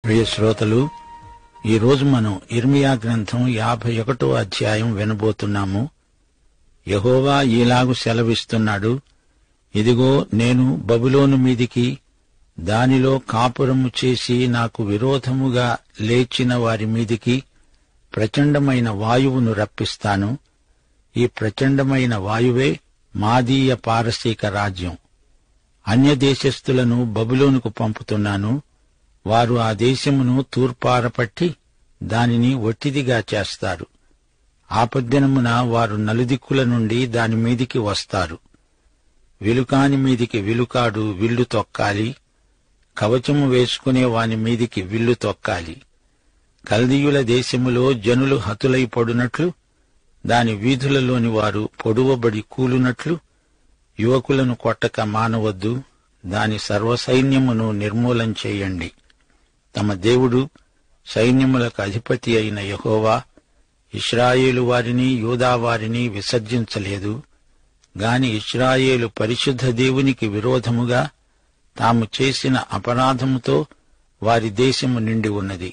ప్రియ శ్రోతలు, ఈరోజు మనం ఇర్మియా గ్రంథం 51వ అధ్యాయం వినబోతున్నాము. యెహోవా ఈలాగు సెలవిస్తున్నాడు, ఇదిగో నేను బబులోను మీదికి, దానిలో కాపురము చేసి నాకు విరోధముగా లేచిన వారి మీదికి ప్రచండమైన వాయువును రప్పిస్తాను. ఈ ప్రచండమైన వాయువే మాదీయ పారసీక రాజ్యం. అన్యదేశస్థులను బబులోనుకు పంపుతున్నాను. వారు ఆ దేశమును తూర్పారపట్టి దానిని ఒట్టిదిగా చేస్తారు. ఆపద్దినమున వారు నలుదిక్కుల నుండి దాని మీదికి వస్తారు. విలుకాని మీదికి విలుకాడు విల్లు తొక్కాలి, కవచము వేసుకునే వాని మీదికి విల్లు తొక్కాలి. కల్దీయుల దేశములో జనులు హతులై పడునట్లు, దాని వీధులలోని వారు పొడువబడి కూలునట్లు యువకులను కొట్టక మానవద్దు. దాని సర్వసైన్యమును నిర్మూలం చేయండి. తమ దేవుడు, సైన్యములకు అధిపతి అయిన యెహోవా ఇశ్రాయేలు వారిని, యూదా వారిని విసర్జించలేదు గాని ఇశ్రాయేలు పరిశుద్ధ దేవునికి విరోధముగా తాము చేసిన అపరాధముతో వారి దేశము నిండి ఉన్నది.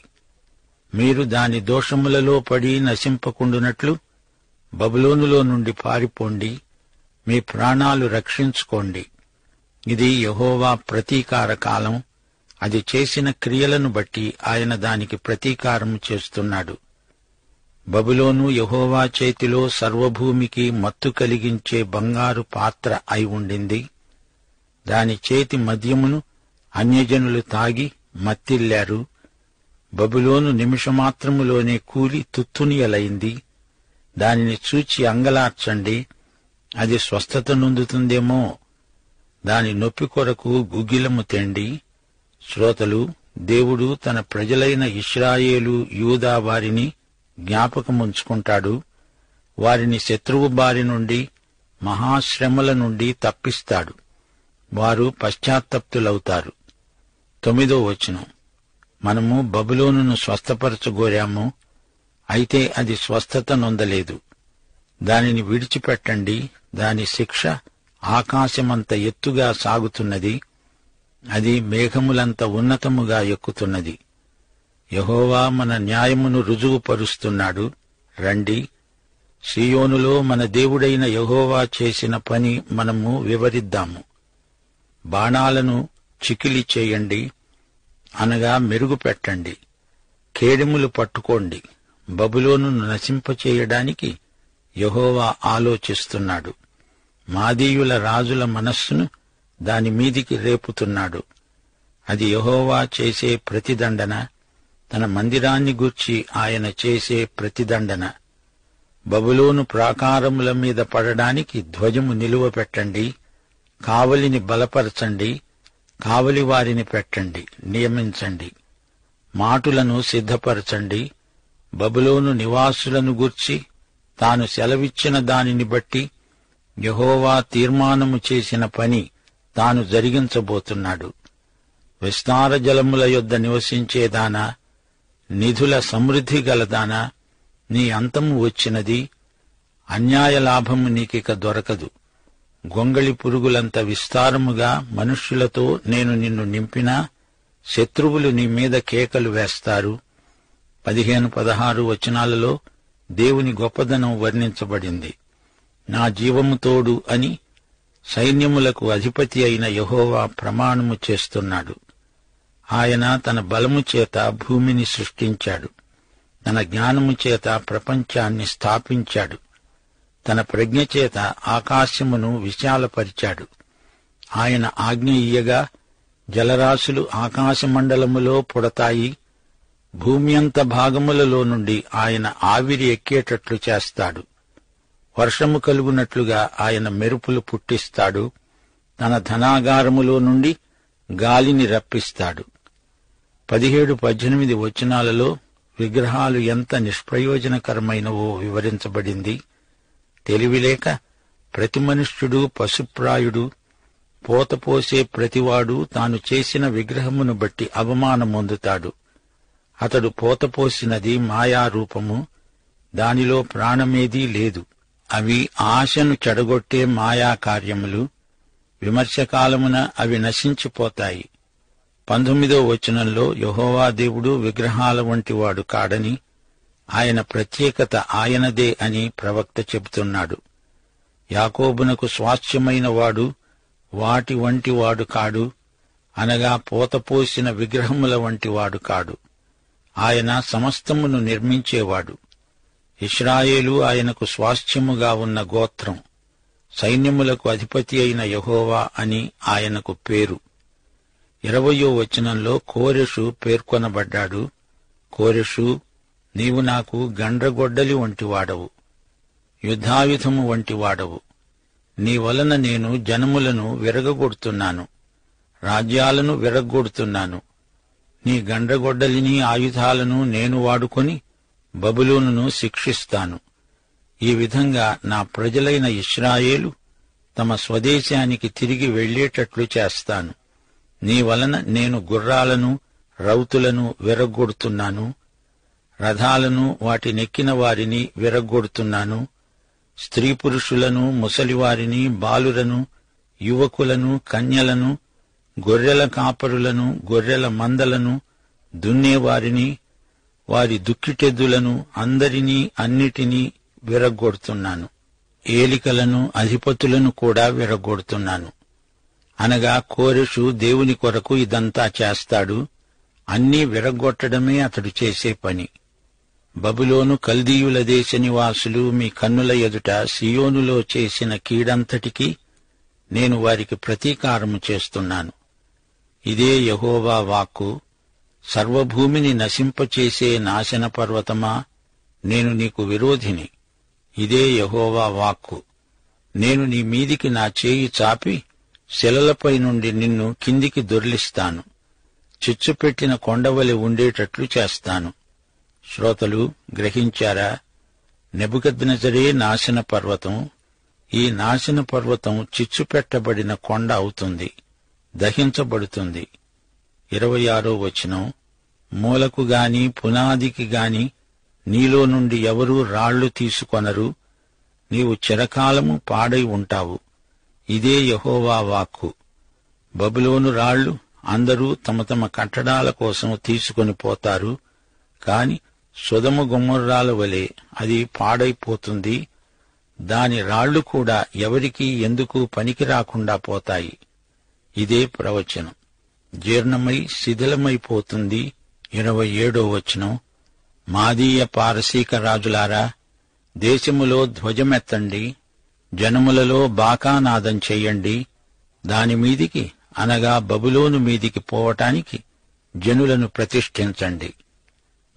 మీరు దాని దోషములలో పడి నశింపకుండునట్లు బబులోనులో నుండి పారిపోండి, మీ ప్రాణాలు రక్షించుకోండి. ఇది యెహోవా ప్రతీకార కాలం. అది చేసిన క్రియలను బట్టి ఆయన దానికి ప్రతీకారము చేస్తున్నాడు. బబులోను యెహోవా చేతిలో సర్వభూమికి మత్తు కలిగించే బంగారు పాత్ర అయి ఉండింది. దాని చేతి మద్యమును అన్యజనులు తాగి మత్తిల్లారు. బబులోను నిమిషమాత్రములోనే కూలి తుత్తునియలైంది. దానిని చూచి అంగలార్చండి, అది స్వస్థత నొందుతుందేమో. దాని నొప్పి కొరకు గుగ్గిలము తెండి. శ్రోతలు, దేవుడు తన ప్రజలైన ఇశ్రాయేలు, యూదా వారిని జ్ఞాపకముంచుకుంటాడు. వారిని శత్రువు బారి నుండి, మహాశ్రమల నుండి తప్పిస్తాడు. వారు పశ్చాత్తప్తులవుతారు. 9వ వచనం, మనము బబులోనును స్వస్థపరచగోరాము, అయితే అది స్వస్థత నొందలేదు. దానిని విడిచిపెట్టండి. దాని శిక్ష ఆకాశమంత ఎత్తుగా సాగుతున్నది, అది మేఘములంత ఉన్నతముగా ఎక్కుతున్నది. యెహోవా మన న్యాయమును రుజువుపరుస్తున్నాడు. రండి, సీయోనులో మన దేవుడైన యెహోవా చేసిన పని మనము వివరిద్దాము. బాణాలను చికిలి చేయండి, అనగా మెరుగుపెట్టండి. కేడెములు పట్టుకోండి. బబులోనును నశింపచేయడానికి యెహోవా ఆలోచిస్తున్నాడు. మాదీయుల రాజుల మనస్సును దాని మీదికి రేపుతున్నాడు. అది యెహోవా చేసే ప్రతిదండన, తన మందిరాన్ని గూర్చి ఆయన చేసే ప్రతిదండన. బబులోను ప్రాకారముల మీద పడడానికి ధ్వజము నిలువపెట్టండి. కావలిని బలపరచండి. కావలి వారిని పెట్టండి, నియమించండి. మాటులను సిద్ధపరచండి. బబులోను నివాసులను గూర్చి తాను సెలవిచ్చిన దానిని బట్టి యెహోవా తీర్మానము చేసిన పని తాను జరిగించబోతున్నాడు. విస్తార జలముల యొద్ద నివసించేదానా, నిధుల సమృద్ధి గలదానా, నీ అంతము వచ్చినది. అన్యాయ లాభము నీకిక దొరకదు. గొంగళి పురుగులంత విస్తారముగా మనుష్యులతో నేను నిన్ను నింపినా శత్రువులు నీ మీద కేకలు వేస్తారు. 15-16 వచనాలలో దేవుని గొప్పదనం వర్ణించబడింది. నా జీవము తోడు అని సైన్యములకు అధిపతి అయిన యెహోవా ప్రమాణము చేస్తున్నాడు. ఆయన తన బలము చేత భూమిని సృష్టించాడు. తన జ్ఞానము చేత ప్రపంచాన్ని స్థాపించాడు. తన ప్రజ్ఞ చేత ఆకాశమును విశాలపరిచాడు. ఆయన ఆజ్ఞ ఇయ్యగా జలరాశులు ఆకాశమండలములో పుడతాయి. భూమి అంత భాగములలో నుండి ఆయన ఆవిరి ఎక్కేటట్లు చేస్తాడు. వర్షము కలుగునట్లుగా ఆయన మెరుపులు పుట్టిస్తాడు. తన ధనాగారములో నుండి గాలిని రప్పిస్తాడు. 17-18 వచనాలలో విగ్రహాలు ఎంత నిష్ప్రయోజనకరమైనవో వివరించబడింది. తెలివిలేక ప్రతి మనుష్యుడు పశుప్రాయుడు. పోతపోసే ప్రతివాడు తాను చేసిన విగ్రహమును బట్టి అవమానమొందుతాడు. అతడు పోతపోసినది మాయారూపము, దానిలో ప్రాణమేదీ లేదు. అవి ఆశను చెడగొట్టే మాయాకార్యములు. విమర్శకాలమున అవి నశించిపోతాయి. 19వ వచనంలో యెహోవా దేవుడు విగ్రహాల వంటివాడు కాడని, ఆయన ప్రత్యేకత ఆయనదే అని ప్రవక్త చెబుతున్నాడు. యాకోబునకు స్వాస్థ్యమైన వాడు వాటి వంటివాడు కాడు, అనగా పోతపోసిన విగ్రహముల వంటివాడు కాడు. ఆయన సమస్తమును నిర్మించేవాడు. ఇశ్రాయేలు ఆయనకు స్వాస్థ్యముగా ఉన్న గోత్రం. సైన్యములకు అధిపతి అయిన యెహోవా అని ఆయనకు పేరు. 20వ వచనంలో కోరెషు పేర్కొనబడ్డాడు. కోరెషు, నీవు నాకు గండ్రగొడ్డలి వంటివాడవు, యుద్ధాయుధము వంటివాడవు. నీ వలన నేను జనములను విరగగొడుతున్నాను, రాజ్యాలను విరగ్గొడుతున్నాను. నీ గండ్రగొడ్డలిని ఆయుధాలను నేను వాడుకొని బబులోనును శిక్షిస్తాను. ఈ విధంగా నా ప్రజలైన ఇశ్రాయేలు తమ స్వదేశానికి తిరిగి వెళ్లేటట్లు చేస్తాను. నీ వలన నేను గుర్రాలను, రౌతులను విరగ్గొడుతున్నాను, రథాలను, వాటినెక్కిన వారిని విరగ్గొడుతున్నాను. స్త్రీ పురుషులను, ముసలివారిని, బాలురను, యువకులను, కన్యలను, గొర్రెల కాపరులను, గొర్రెల మందలను, దున్నేవారిని, వారి దుక్కిటెద్దులను, అందరినీ అన్నిటినీ విరగ్గొడుతున్నాను. ఏలికలను, అధిపతులను కూడా విరగ్గొడుతున్నాను. అనగా కోరెషు దేవుని కొరకు ఇదంతా చేస్తాడు. అన్నీ విరగ్గొట్టడమే అతడు చేసే పని. బబులోను కల్దీయుల దేశ నివాసులు మీ కన్నుల ఎదుట సియోనులో చేసిన కీడంతటికీ నేను వారికి ప్రతీకారము చేస్తున్నాను. ఇదే యెహోవా వాక్కు. సర్వభూమిని నశింపచేసే నాశన పర్వతమా, నేను నీకు విరోధిని. ఇదే యెహోవా వాక్కు. నేను నీ మీదికి నా చేయి చాపి శిలలపై నుండి నిన్ను కిందికి దొర్లిస్తాను, చిచ్చుపెట్టిన కొండవలె ఉండేటట్లు చేస్తాను. శ్రోతలు గ్రహించారా? నెబుకద్నెజరే నాశన పర్వతం. ఈ నాశన పర్వతం చిచ్చుపెట్టబడిన కొండ అవుతుంది, దహించబడుతుంది. 26వ వచనం, మూలకు గాని పునాదికి గాని నీలో నుండి ఎవరూ రాళ్లు తీసుకొనరు, నీవు చిరకాలము పాడై ఉంటావు. ఇదే యెహోవా వాక్కు. బబులోను రాళ్లు అందరూ తమ తమ కట్టడాల కోసం తీసుకొని పోతారు, కాని సొదొమ గొమొర్రాల వలె అది పాడైపోతుంది. దాని రాళ్లు కూడా ఎవరికీ ఎందుకు పనికి రాకుండా పోతాయి. ఇదే ప్రవచనం. జీర్ణమై శిథిలమైపోతుంది. 27వ వచనం, మాదీయ పారసీక రాజులారా, దేశములో ధ్వజమెత్తండి, జనములలో బాకానాదం చెయ్యండి. దానిమీదికి అనగా బబులోను మీదికి పోవటానికి జనులను ప్రతిష్ఠించండి.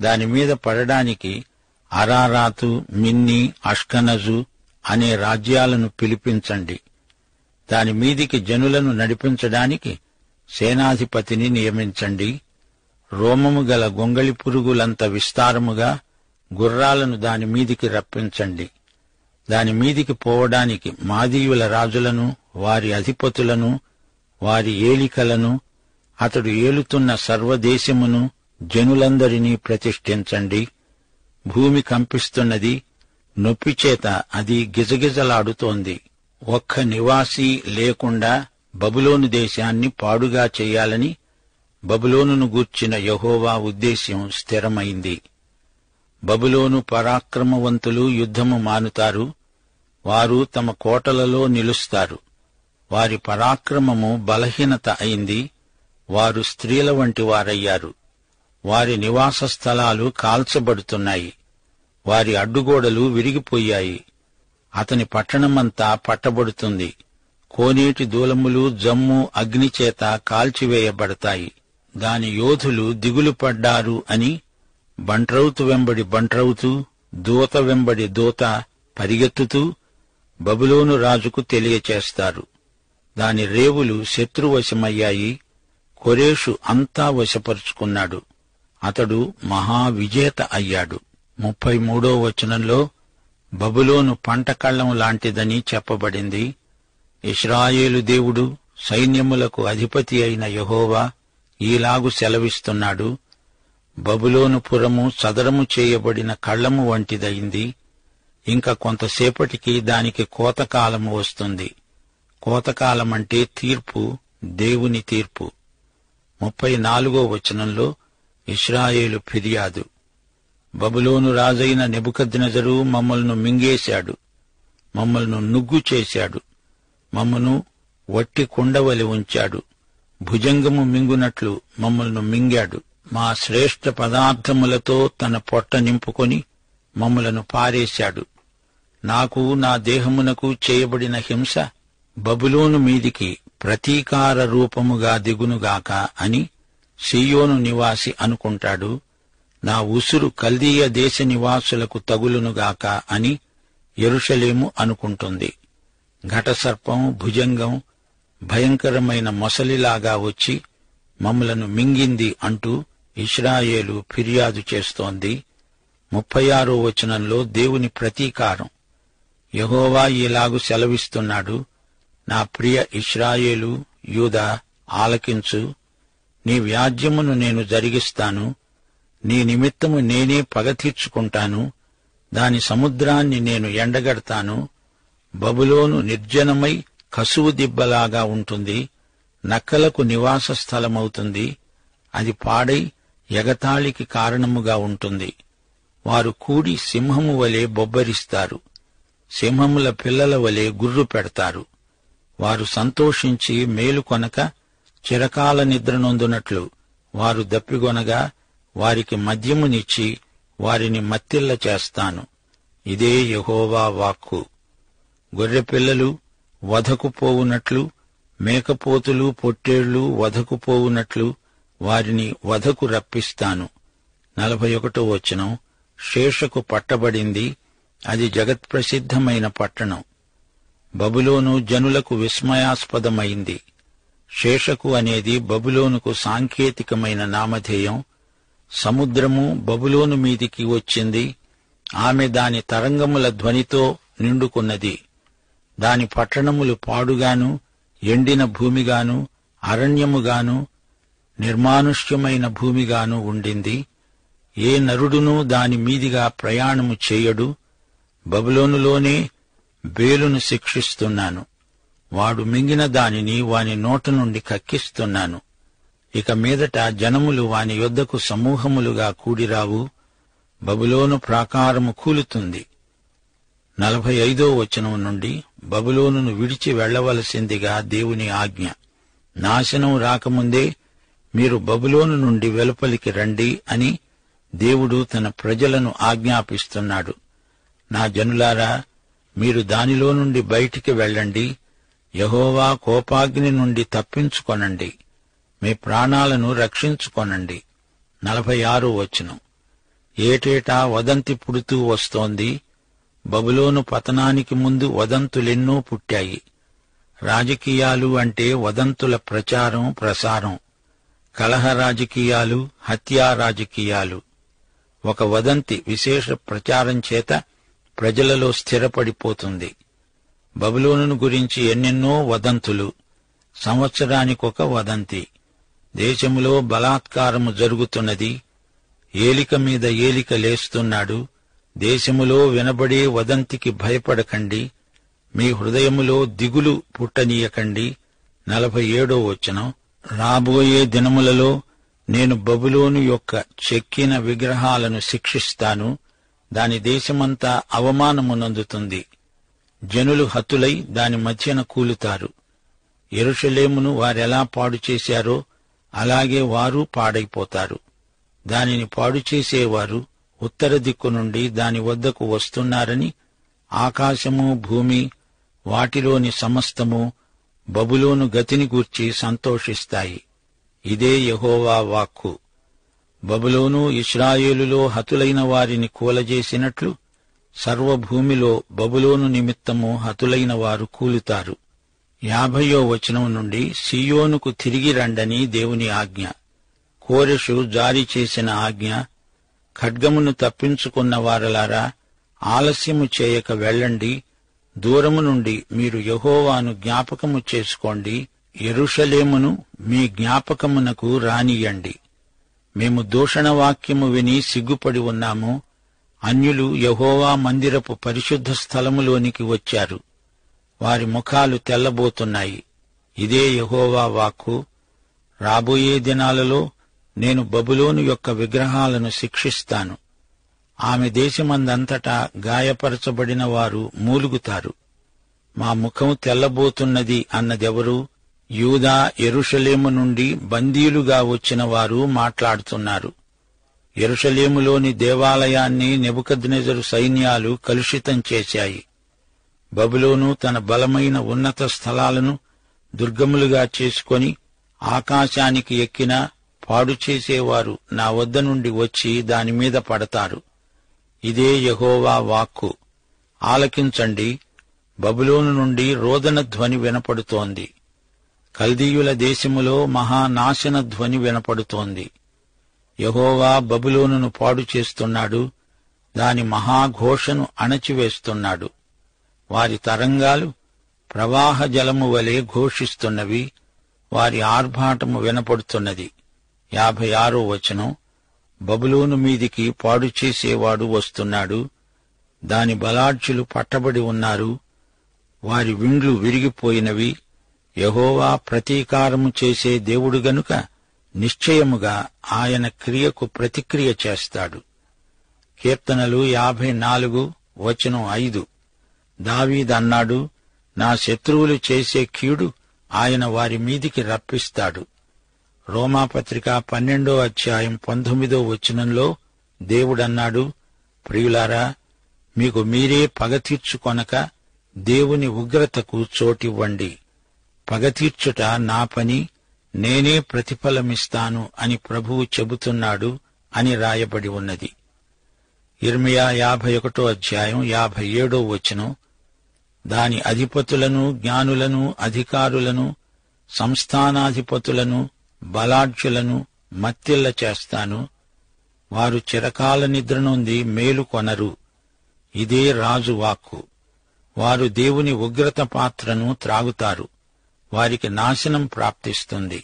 దానిమీద పడడానికి అరారాతు, మిన్ని, అష్కనజు అనే రాజ్యాలను పిలిపించండి. దానిమీదికి జనులను నడిపించడానికి సేనాధిపతిని నియమించండి. రోమము గల గొంగళి పురుగులంత విస్తారముగా గుర్రాలను దానిమీదికి రప్పించండి. దానిమీదికి పోవడానికి మాదీయుల రాజులను, వారి అధిపతులను, వారి ఏలికలను, అతడు ఏలుతున్న సర్వదేశమును, జనులందరినీ ప్రతిష్ఠించండి. భూమి కంపిస్తున్నది, నొప్పిచేత అది గిజగిజలాడుతోంది. ఒక్క నివాసి లేకుండా బబులోను దేశాన్ని పాడుగా చెయ్యాలని బబులోనును గూర్చిన యెహోవా ఉద్దేశ్యం స్థిరమైంది. బబులోను పరాక్రమవంతులు యుద్ధము మానుతారు, వారు తమ కోటలలో నిలుస్తారు. వారి పరాక్రమము బలహీనత అయింది, వారు స్త్రీల వంటి వారయ్యారు. వారి నివాస స్థలాలు కాల్చబడుతున్నాయి, వారి అడ్డుగోడలు విరిగిపోయాయి. అతని పట్టణమంతా పట్టబడుతుంది. కోనేటి దూలములు, జమ్ము అగ్నిచేత కాల్చివేయబడతాయి. దాని యోధులు దిగులు పడ్డారు అని బంట్రౌతు వెంబడి బంట్రౌతు, దూత వెంబడి దూత పరిగెత్తుతూ బబులోను రాజుకు తెలియచేస్తారు. దాని రేవులు శత్రువశమయ్యాయి. కోరెషు అంతా వశపరుచుకున్నాడు. అతడు మహావిజేత అయ్యాడు. 33వ వచనంలో బబులోను పంట కళ్ళం లాంటిదని చెప్పబడింది. ఇశ్రాయేలు దేవుడు, సైన్యములకు అధిపతి అయిన యెహోవా ఈలాగు సెలవిస్తున్నాడు. బబులోను పురము చదరము చేయబడిన కళ్ళము వంటిదయింది. ఇంకా కొంతసేపటికి దానికి కోతకాలము వస్తుంది. కోతకాలమంటే తీర్పు, దేవుని తీర్పు. 34వ వచనంలో ఇశ్రాయేలు ఫిర్యాదు. బబులోను రాజైన నెబుకద్నెజరు మమ్మల్ని మింగేశాడు, మమ్మల్ని నుగ్గు చేశాడు, మమ్మను వట్టి కుండవలి ఉంచాడు, భుజంగము మింగునట్లు మమ్మల్ని మింగాడు. మా శ్రేష్ఠ పదార్థములతో తన పొట్ట నింపుకొని మమ్మలను పారేశాడు. నాకు నా దేహమునకు చేయబడిన హింస బబులోను మీదికి ప్రతీకార రూపముగా దిగునుగాక అని సీయోను నివాసి అనుకుంటాడు. నా ఉసురు కల్దీయ దేశ నివాసులకు తగులునుగాక అని యెరూషలేము అనుకుంటుంది. ఘటసర్పం, భుజంగం భయంకరమైన మొసలిలాగా వచ్చి మమ్మలను మింగింది అంటూ ఇశ్రాయేలు ఫిర్యాదు చేస్తోంది. 36వ వచనంలో దేవుని ప్రతీకారం. యెహోవా ఇలాగు సెలవిస్తున్నాడు, నా ప్రియ ఇశ్రాయేలు, యూదా, ఆలకించు. నీ వ్యాజ్యమును నేను జరిగిస్తాను. నీ నిమిత్తము నేనే పగ తీర్చుకుంటాను. దాని సముద్రాన్ని నేను ఎండగడతాను. బబులోను నిర్జనమై కసువు దిబ్బలాగా ఉంటుంది, నక్కలకు నివాస స్థలమవుతుంది. అది పాడై ఎగతాళికి కారణముగా ఉంటుంది. వారు కూడి సింహము వలె బొబ్బరిస్తారు, సింహముల పిల్లల వలె గుర్రు పెడతారు. వారు సంతోషించి మేలుకొనక చిరకాల నిద్రనొందునట్లు వారు దప్పిగొనగా వారికి మద్యమునిచ్చి వారిని మత్తిల్ల చేస్తాను. ఇదే యెహోవా వాక్కు. గొర్రెపిల్లలు వధకు పోవునట్లు, మేకపోతులు పొట్టేళ్లు వధకు పోవునట్లు వారిని వధకు రప్పిస్తాను. 41వ వచనం. శేషకు పట్టబడింది, అది జగత్ప్రసిద్ధమైన పట్టణం. బబులోను జనులకు విస్మయాస్పదమైంది. శేషకు అనేది బబులోనుకు సాంకేతికమైన నామధేయం. సముద్రము బబులోను మీదికి వచ్చింది. ఆమె దాని తరంగముల ధ్వనితో నిండుకున్నది. దాని పట్టణములు పాడుగాను, ఎండిన భూమిగాను, అరణ్యముగాను, నిర్మానుష్యమైన భూమిగాను ఉండింది. ఏ నరుడునూ దాని మీదిగా ప్రయాణము చేయడు. బబులోనులోనే బేలును శిక్షిస్తున్నాను. వాడు మింగిన దానిని వాని నోట నుండి కక్కిస్తున్నాను. ఇక మీదట జనములు వాని యొద్దకు సమూహములుగా కూడిరావు. బబులోను ప్రాకారము కూలుతుంది. 45వ వచనం నుండి బబులోనును విడిచి వెళ్లవలసిందిగా దేవుని ఆజ్ఞ. నాశనం రాకముందే మీరు బబులోను నుండి వెలుపలికి రండి అని దేవుడు తన ప్రజలను ఆజ్ఞాపిస్తున్నాడు. నా జనులారా, మీరు దానిలో నుండి బయటికి వెళ్ళండి. యెహోవా కోపాగ్ని నుండి తప్పించుకొనండి. మీ ప్రాణాలను రక్షించుకొనండి. 46వ వచనం. ఏటేటా వదంతి పుడుతూ వస్తోంది. బబులోను పతనానికి ముందు వదంతులెన్నో పుట్టాయి. రాజకీయాలు అంటే వదంతుల ప్రచారం, ప్రసారం. కలహ రాజకీయాలు, హత్యా రాజకీయాలు. ఒక వదంతి విశేష ప్రచారం చేత ప్రజలలో స్థిరపడిపోతుంది. బబులోనును గురించి ఎన్నెన్నో వదంతులు. సంవత్సరానికొక వదంతి. దేశములో బలాత్కారము జరుగుతున్నది. ఏలిక మీద ఏలిక లేస్తున్నాడు. దేశములో వినబడే వదంతికి భయపడకండి. మీ హృదయములో దిగులు పుట్టనీయకండి. 47వ వచనం. రాబోయే దినములలో నేను బబులోను యొక్క చెక్కిన విగ్రహాలను శిక్షిస్తాను. దాని దేశమంతా అవమానమునందుతుంది. జనులు హతులై దాని మధ్యన కూలుతారు. యెరూషలేమును వారెలా పాడు చేశారో అలాగే వారు పాడైపోతారు. దానిని పాడు చేసేవారు ఉత్తర దిక్కు నుండి దాని వద్దకు వస్తున్నారని ఆకాశము, భూమి, వాటిలోని సమస్తము బబులోను గతిని గూర్చి సంతోషిస్తాయి. ఇదే యెహోవా వాక్కు. బబులోను ఇశ్రాయేలులో హతులైన వారిని కూలజేసినట్లు సర్వభూమిలో బబులోను నిమిత్తము హతులైన వారు కూలుతారు. 50వ వచనం నుండి సీయోనుకు తిరిగి రండని దేవుని ఆజ్ఞ. కోరెషు జారీ చేసిన ఆజ్ఞ. ఖడ్గమును తప్పించుకున్న వారలారా, ఆలస్యము చేయక వెళ్ళండి. దూరము నుండి మీరు యెహోవాను జ్ఞాపకము చేసుకోండి. యెరూషలేమును మీ జ్ఞాపకమునకు రానియండి. మేము దూషణవాక్యము విని సిగ్గుపడి ఉన్నాము. అన్యులు యెహోవా మందిరపు పరిశుద్ధ స్థలములోనికి వచ్చారు. వారి ముఖాలు తెల్లబోతున్నాయి. ఇదే యెహోవా వాక్కు. రాబోయే దినాలలో నేను బబులోను యొక్క విగ్రహాలను శిక్షిస్తాను. ఆమె దేశమందంతటా గాయపరచబడిన వారు మూలుగుతారు. మా ముఖం తెల్లబోతున్నది అన్నదెవరు? యూదా యెరూషలేము నుండి బందీలుగా వచ్చిన వారు మాట్లాడుతున్నారు. యెరూషలేములోని దేవాలయాన్ని నెబుకద్నెజరు సైన్యాలు కలుషితం చేశాయి. బబులోను తన బలమైన ఉన్నత స్థలాలను దుర్గములుగా చేసుకొని ఆకాశానికి ఎక్కినా పాడు చేసేవారు నా వద్ద నుండి వచ్చి దానిమీద పడతారు. ఇదే యెహోవా వాక్కు. ఆలకించండి, బబులోను నుండి రోదన ధ్వని వినపడుతోంది. కల్దీయుల దేశములో మహానాశన ధ్వని వినపడుతోంది. యెహోవా బబులోనును పాడు చేస్తున్నాడు, దాని మహాఘోషను అణచివేస్తున్నాడు. వారి తరంగాలు ప్రవాహ జలము వలె ఘోషిస్తున్నవి, వారి ఆర్భాటము వినపడుతున్నది. 56వ వచనం. బబులోను మీదికి పాడు చేసేవాడు వస్తున్నాడు, దాని బలాఢ్యులు పట్టబడి ఉన్నారు, వారి విండ్లు విరిగిపోయినవి. యెహోవా ప్రతీకారము చేసే దేవుడు గనుక నిశ్చయముగా ఆయన క్రియకు ప్రతిక్రియ చేస్తాడు. కీర్తనలు 54 వచనం 5. దావీదన్నాడు, నా శత్రువులు చేసే కీడు ఆయన వారి మీదికి రప్పిస్తాడు. రోమాపత్రిక 12వ అధ్యాయం 19వ వచనంలో దేవుడన్నాడు, ప్రియులారా, మీకు మీరే పగ తీర్చుకొనక దేవుని ఉగ్రతకు చోటివ్వండి. పగ తీర్చుట నా పని, నేనే ప్రతిఫలమిస్తాను అని ప్రభువు చెబుతున్నాడు అని రాయబడి ఉన్నది. యిర్మీయా 51వ అధ్యాయం 57వ వచనం. దాని అధిపతులను, జ్ఞానులను, అధికారులను, సంస్థానాధిపతులను, బలాఢ్యులను మత్తిల్ల చేస్తాను. వారు చిరకాల నిద్ర నుండి మేలు కొనరు. ఇదే రాజు వాక్కు. వారు దేవుని ఉగ్రత పాత్రను త్రాగుతారు, వారికి నాశనం ప్రాప్తిస్తుంది.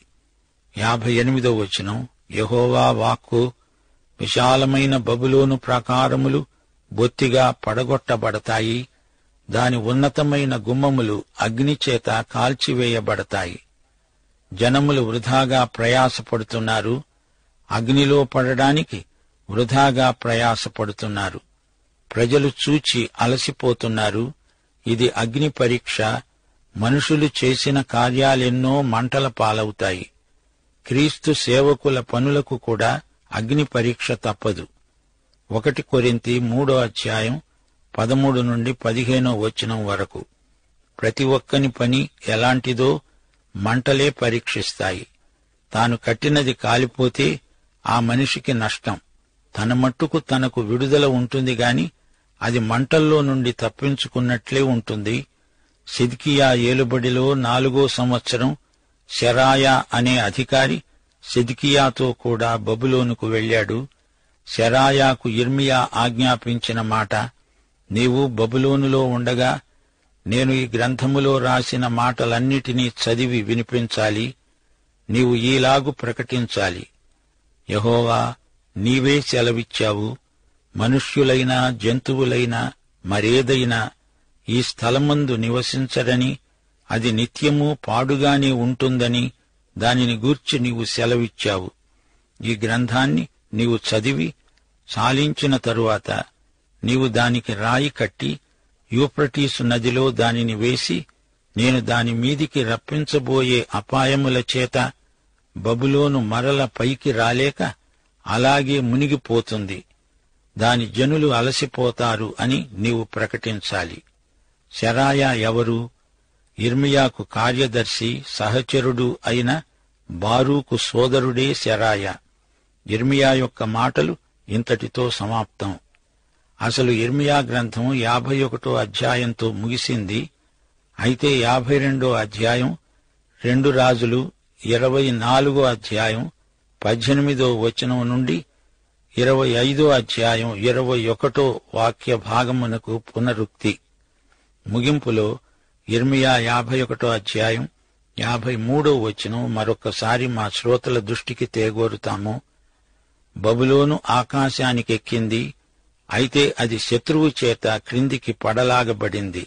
58వ వచనం. యెహోవా వాక్కు, విశాలమైన బబులోను ప్రాకారములు బొత్తిగా పడగొట్టబడతాయి, దాని ఉన్నతమైన గుమ్మములు అగ్నిచేత కాల్చివేయబడతాయి. జనములు వృధాగా ప్రయాసపడుతున్నారు, అగ్నిలో పడడానికి వృధాగా ప్రయాసపడుతున్నారు. ప్రజలు చూచి అలసిపోతున్నారు. ఇది అగ్ని పరీక్ష. మనుషులు చేసిన కార్యాలెన్నో మంటల పాలవుతాయి. క్రీస్తు సేవకుల పనులకు కూడా అగ్ని పరీక్ష తప్పదు. 1 కొరింథీ 3వ అధ్యాయం 13 నుండి 15వ వచనం వరకు. ప్రతి ఒక్కని పని ఎలాంటిదో మంటలే పరీక్షిస్తాయి. తాను కట్టినది కాలిపోతే ఆ మనిషికి నష్టం. తన మట్టుకు తనకు విడుదల ఉంటుంది గాని అది మంటల్లో నుండి తప్పించుకున్నట్లే ఉంటుంది. సిద్కియా ఏలుబడిలో 4వ సంవత్సరం శెరాయా అనే అధికారి సిద్కియాతో కూడా బబులోనుకు వెళ్ళాడు. శెరాయాకు యిర్మీయా ఆజ్ఞాపించిన మాట, నీవు బబులోనులో ఉండగా నేను ఈ గ్రంథములో రాసిన మాటలన్నిటినీ చదివి వినిపించాలి. నీవు ఈలాగు ప్రకటించాలి, యెహోవా, నీవే సెలవిచ్చావు, మనుష్యులైనా జంతువులైనా మరేదైనా ఈ స్థలమందు నివసించరని, అది నిత్యము పాడుగానే ఉంటుందని దానిని గూర్చి నీవు సెలవిచ్చావు. ఈ గ్రంథాన్ని నీవు చదివి చాలించిన తరువాత నీవు దానికి రాయి కట్టి యూఫ్రటీసు నదిలో దానిని వేసి, నేను దాని మీదికి రప్పించబోయే అపాయముల చేత బబులోను మరల పైకి రాలేక అలాగే మునిగిపోతుంది, దాని జనులు అలసిపోతారు అని నీవు ప్రకటించాలి. శెరాయా ఎవరు? యిర్మీయాకు కార్యదర్శి, సహచరుడు అయిన బారూకు సోదరుడే శెరాయా. యిర్మీయా యొక్క మాటలు ఇంతటితో సమాప్తం. అసలు యిర్మీయా గ్రంథం 51వ అధ్యాయంతో ముగిసింది. అయితే 52వ అధ్యాయం, 2 రాజులు 24వ అధ్యాయం 18వ వచనం నుండి 25వ అధ్యాయం 21వ వాక్య భాగమునకు పునరుక్తి. ముగింపులో యిర్మీయా 51వ అధ్యాయం 53వ వచనం మరొకసారి మా శ్రోతల దృష్టికి తేగోరుతాము. బబులోను ఆకాశానికెక్కింది, అయితే అది శత్రువు చేత క్రిందికి పడలాగబడింది.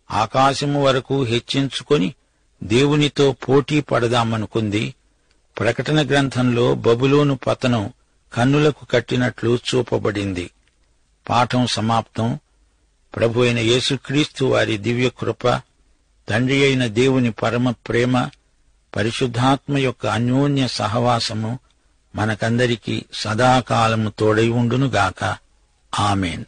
ఆకాశము వరకు హెచ్చించుకొని దేవునితో పోటీ పడదామనుకుంది. ప్రకటన గ్రంథంలో బబులోను పతనం కన్నులకు కట్టినట్లు చూపబడింది. పాఠం సమాప్తం. ప్రభు అయిన యేసుక్రీస్తు వారి దివ్య కృప, తండ్రి అయిన దేవుని పరమ ప్రేమ, పరిశుద్ధాత్మ యొక్క అన్యోన్య సహవాసము మనకందరికీ సదాకాలము తోడై ఉండునుగాక. ఆమేన్.